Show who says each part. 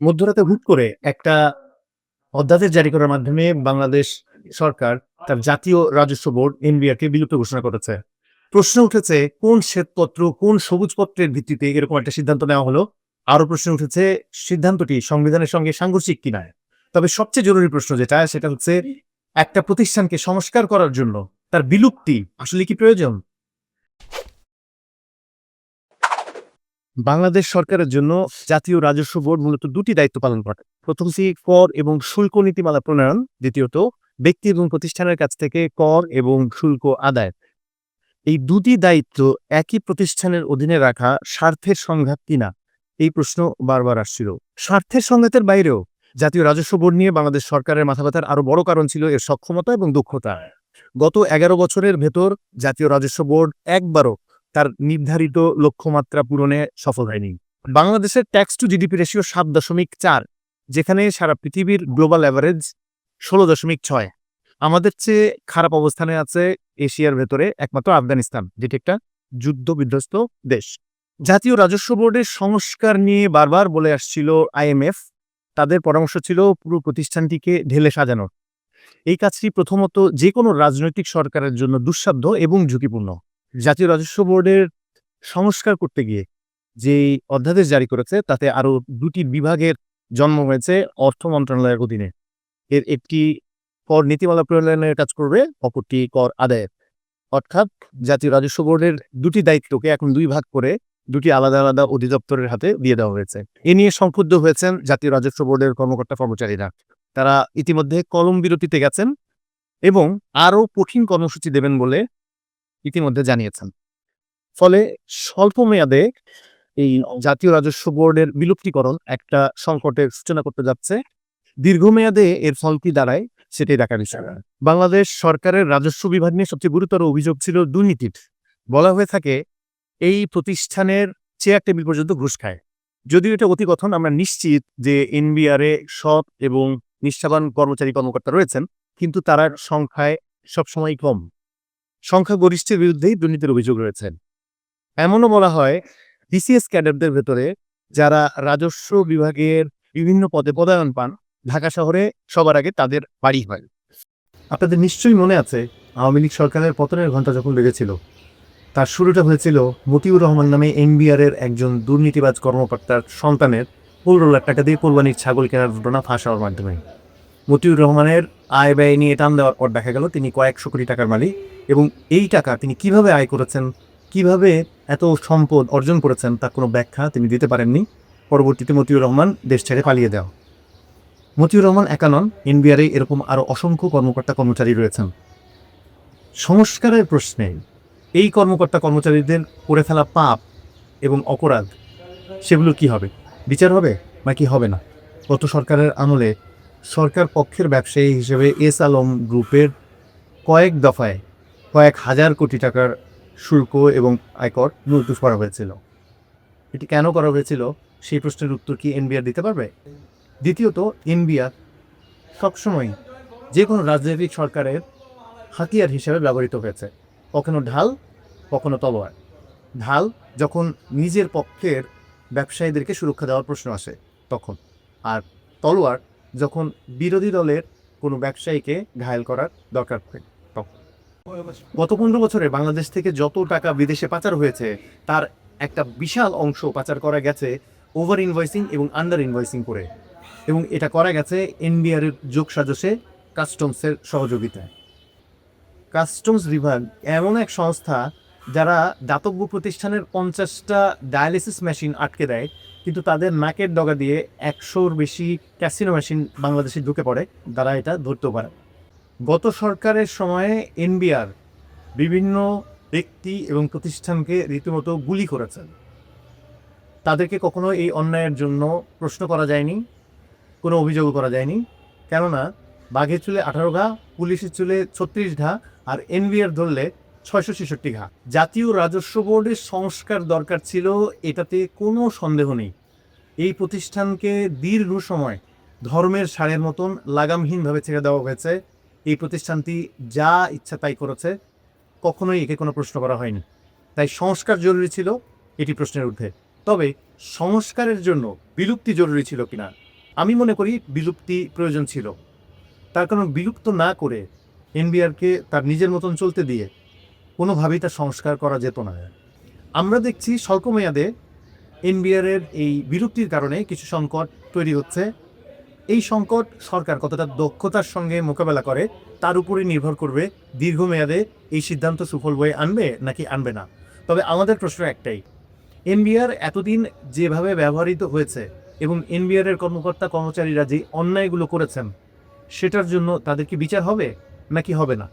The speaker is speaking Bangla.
Speaker 1: মধ্যরাতে হুট করে একটা অধ্যাদেশ জারি করার মাধ্যমে বাংলাদেশ সরকার তার জাতীয় রাজস্ব বোর্ড এনবিআর-কে বিলুপ্ত ঘোষণা করেছে। প্রশ্ন উঠেছে কোন শ্বেতপত্র, কোন সবুজপত্রের ভিত্তিতে এরকম একটা সিদ্ধান্ত নেওয়া হলো? আরো প্রশ্ন উঠেছে সিদ্ধান্তটি সংবিধানের সঙ্গে সাংঘর্ষিক কিনা? তবে সবচেয়ে জরুরি প্রশ্ন যেটা সেটা হচ্ছে একটা প্রতিষ্ঠানকে সংস্কার করার জন্য তার বিলুপ্তি আসলে কি প্রয়োজন? বাংলাদেশ সরকারের জন্য জাতীয় রাজস্ব বোর্ড মূলত দুটি দায়িত্ব পালন করে। প্রথমটি কর এবং শুল্ক নীতিমালা প্রণয়ন, দ্বিতীয়ত ব্যক্তি এবং প্রতিষ্ঠানের কাছ থেকে কর এবং শুল্ক আদায়। এই দুটি দায়িত্ব একই প্রতিষ্ঠানের অধীনে রাখা স্বার্থের সংঘাত কিনা এই প্রশ্ন বারবার আসছিল। স্বার্থের সংঘাতের বাইরেও জাতীয় রাজস্ব বোর্ড নিয়ে বাংলাদেশ সরকারের মাথা ব্যথার আরো বড় কারণ ছিল এর সক্ষমতা এবং দক্ষতা। গত ১১ বছরের ভেতর জাতীয় রাজস্ব বোর্ড একবারও তার নির্ধারিত লক্ষ্যমাত্রা পূরণে সফল হয়নি। বাংলাদেশের ট্যাক্স টু জিডিপি রেশিও ৭.৪, যেখানে সারা পৃথিবীর গ্লোবাল অ্যাভারেজ ১৬.৬। আমাদের চেয়ে খারাপ অবস্থানে আছে এশিয়ার ভেতরে একমাত্র আফগানিস্তান, যেটি একটা যুদ্ধ বিধ্বস্ত দেশ। জাতীয় রাজস্ব বোর্ডের সংস্কার নিয়ে বারবার বলে আসছিল আইএমএফ। তাদের পরামর্শ ছিল পুরো প্রতিষ্ঠানটিকে ঢেলে সাজানো। এই কাজটি প্রথমত যে কোনো রাজনৈতিক সরকারের জন্য দুঃসাধ্য এবং ঝুঁকিপূর্ণ। জাতীয় রাজস্ব বোর্ডের সংস্কার করতে গিয়ে যে অধ্যাদেশ জারি করেছে তাতে আরো দুটি বিভাগের জন্ম হয়েছে অর্থ মন্ত্রণালয়ের অধীনে। এর একটি কর নীতিমালা প্রণয়নের কাজ করবে, অপরটি কর আদায়ের। অর্থাৎ জাতীয় রাজস্ব বোর্ডের দুটি দায়িত্বকে এখন দুই ভাগ করে দুটি আলাদা আলাদা অধিদপ্তরের হাতে দিয়ে দেওয়া হয়েছে। এ নিয়ে সংক্ষুব্ধ হয়েছেন জাতীয় রাজস্ব বোর্ডের কর্মকর্তা কর্মচারীরা। তারা ইতিমধ্যে কলম বিরতিতে গেছেন এবং আরও কঠিন কর্মসূচি দেবেন বলে ইতিমধ্যে জানিয়েছেন। ফলে স্বল্প মেয়াদে এই জাতীয় রাজস্ব বোর্ডের বিলুপ্তিকরণ একটা সংকটের সূচনা করতে যাচ্ছে। দীর্ঘমেয়াদে এর ফল কি দাঁড়ায় সেটাই দেখার বিষয়। বাংলাদেশ সরকারের রাজস্ব বিভাগ নিয়ে সবচেয়ে গুরুতর অভিযোগ ছিল দুর্নীতির। বলা হয়ে থাকে এই প্রতিষ্ঠানের চেয়ার টেবিল পর্যন্ত ঘুষ খায়। যদিও এটা অতিকথন, আমরা নিশ্চিত যে এনবিআরে সৎ এবং নিষ্ঠাবান কর্মচারী কর্মকর্তা রয়েছেন, কিন্তু তারা সংখ্যায় সবসময় কম। সংখ্যাগরিষ্ঠের বিরুদ্ধেই দুর্নীতির অভিযোগ রয়েছে। এমনও বলা হয় বিসিএস ক্যাডারদের ভেতরে যারা রাজস্ব বিভাগের বিভিন্ন পদে পদায়ন পান, ঢাকা শহরে সবার আগে তাদের বাড়ি হয়। আপনাদের নিশ্চয়ই মনে আছে আওয়ামী লীগ সরকারের পতনের ঘণ্টা যখন বেজেছিল, তার শুরুটা হয়েছিল মতিউর রহমান নামে এনবিআরের একজন দুর্নীতিবাজ কর্মকর্তার সন্তানের ১৫ লাখ টাকা দিয়ে কোরবানির ছাগল কেনার ঘটনা ফাঁস হওয়ার মাধ্যমে। মতিউর রহমানের আয় ব্যয় নিয়ে টান দেওয়ার পর দেখা গেল তিনি কয়েকশো কোটি টাকার মালিক, এবং এই টাকা তিনি কিভাবে আয় করেছেন, কিভাবে এত সম্পদ অর্জন করেছেন তার কোনো ব্যাখ্যা তিনি দিতে পারেননি। পরবর্তীতে মতিউর রহমান দেশ ছেড়ে পালিয়ে দেওয়া। মতিউর রহমান একা নন, এনবিআরে এরকম আরও অসংখ্য কর্মকর্তা কর্মচারী রয়েছেন। সংস্কারের প্রশ্নে এই কর্মকর্তা কর্মচারীদের করে ফেলা পাপ এবং অপরাধ, সেগুলো কি হবে? বিচার হবে নাকি হবে না? গত সরকারের আমলে সরকার পক্ষের ব্যবসায়ী হিসেবে এস আলম গ্রুপের কয়েক দফায় কয়েক হাজার কোটি টাকার শুল্ক এবং আয়কর মকুব করা হয়েছিল। এটি কেন করা হয়েছিল সেই প্রশ্নের উত্তর কি এনবিআর দিতে পারবে? দ্বিতীয়ত, এনবিআর সবসময় যে কোনো রাজনৈতিক সরকারের হাতিয়ার হিসেবে ব্যবহৃত হয়েছে। কখনো ঢাল, কখনো তলোয়ার। ঢাল যখন নিজের পক্ষের ব্যবসায়ীদেরকে সুরক্ষা দেওয়ার প্রশ্ন আসে তখন, আর তলোয়ার যখন বিরোধী দলের কোনো ব্যবসায়ীকে ঘায়েল করার দরকার পড়ে তখন। গত ১৫ বছরে বাংলাদেশ থেকে যত টাকা বিদেশে পাচার হয়েছে তার একটা বিশাল অংশ পাচার করা গেছে ওভার ইনভয়েসিং এবং আন্ডার ইনভয়েসিং করে, এবং এটা করা গেছে এনবিআরের যোগসাজশে, কাস্টমসের সহযোগিতায়। কাস্টমস বিভাগ এমন এক সংস্থা যারা দাতব্য প্রতিষ্ঠানের ৫০টা ডায়ালিসিস মেশিন আটকে দেয়, কিন্তু তাদের নাকের ডগা দিয়ে ১০০-র বেশি ক্যাসিনো মেশিন বাংলাদেশে ঢুকে পড়ে, তারা এটা ধরতেও পারে। গত সরকারের সময়ে এনবিআর বিভিন্ন ব্যক্তি এবং প্রতিষ্ঠানকে রীতিমতো গুলি করেছেন। তাদেরকে কখনো এই অন্যায়ের জন্য প্রশ্ন করা যায়নি, কোনো অভিযোগও করা যায়নি। কেননা বাঘের চুলে ১৮ ঘা, পুলিশের চুলে ৩৬ ঘা, আর এনবিআর ধরলে ৬৬৬ ঘা। জাতীয় রাজস্ব বোর্ডের সংস্কার দরকার ছিল, এটাতে কোনো সন্দেহ নেই। এই প্রতিষ্ঠানকে দীর্ঘ সময় ধর্মের ষাঁড়ের মতন লাগামহীনভাবে ছেড়ে দেওয়া হয়েছে। এই প্রতিষ্ঠানটি যা ইচ্ছা তাই করেছে, কখনোই একে কোনো প্রশ্ন করা হয়নি। তাই সংস্কার জরুরি ছিল, এটি প্রশ্নের ঊর্ধ্বে। তবে সংস্কারের জন্য বিলুপ্তি জরুরি ছিল কিনা আমি মনে করি বিলুপ্তি প্রয়োজন ছিল। তার কারণ বিলুপ্ত না করে এনবিআরকে তার নিজের মতন চলতে দিয়ে কোনোভাবেই তার সংস্কার করা যেত না। আমরা দেখছি স্বল্পমেয়াদে এনবিআরের এই বিলুপ্তির কারণে কিছু সংকট তৈরি হচ্ছে। এই সংকট সরকার কতটা দক্ষতার সঙ্গে মোকাবেলা করে তার উপরে নির্ভর করবে দীর্ঘমেয়াদে এই সিদ্ধান্ত সুফল বয়ে আনবে নাকি আনবে না। তবে আমাদের প্রশ্ন একটাই, এনবিআর এতদিন যেভাবে ব্যবহৃত হয়েছে এবং এনবিআরের কর্মকর্তা কর্মচারীরা যে অন্যায়গুলো করেছেন সেটার জন্য তাদের কি বিচার হবে নাকি হবে না?